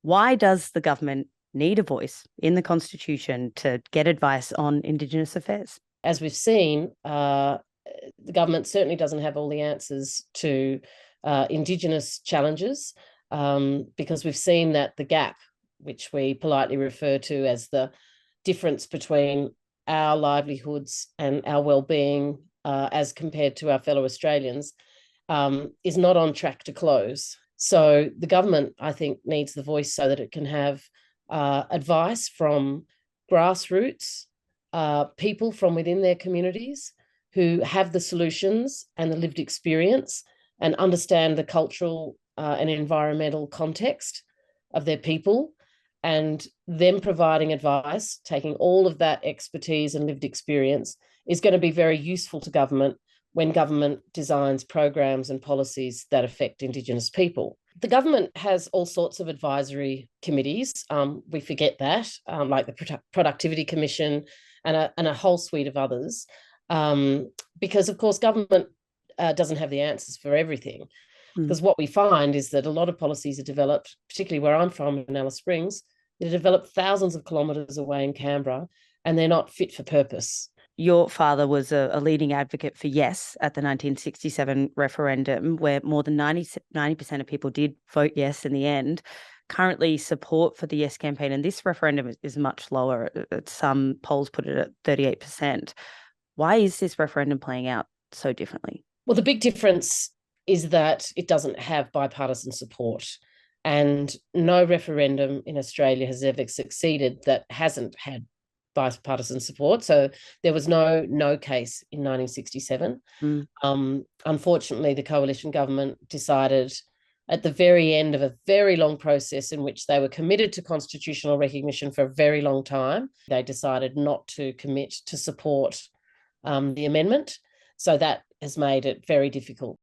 Why does the government need a voice in the Constitution to get advice on Indigenous affairs? As we've seen, the government certainly doesn't have all the answers to Indigenous challenges, because we've seen that the gap, which we politely refer to as the difference between our livelihoods and our well-being as compared to our fellow Australians, is not on track to close. So the government, I think, needs the voice so that it can have advice from grassroots, people from within their communities who have the solutions and the lived experience and understand the cultural and environmental context of their people, and them providing advice, taking all of that expertise and lived experience, is going to be very useful to government when government designs programs and policies that affect Indigenous people. The government has all sorts of advisory committees. We forget that, like the Productivity Commission and a whole suite of others, because, of course, government doesn't have the answers for everything. Because what we find is that a lot of policies are developed, particularly where I'm from in Alice Springs, they're developed thousands of kilometres away in Canberra, and they're not fit for purpose. Your father was a leading advocate for yes at the 1967 referendum, where more than 90% of people did vote yes in the end. Currently, support for the yes campaign and this referendum is much lower. Some polls put it at 38%. Why is this referendum playing out so differently? Well, the big difference is that it doesn't have bipartisan support. And no referendum in Australia has ever succeeded that hasn't had bipartisan support. So there was no case in 1967. Unfortunately, the coalition government decided at the very end of a very long process in which they were committed to constitutional recognition for a very long time, they decided not to commit to support the amendment. So that has made it very difficult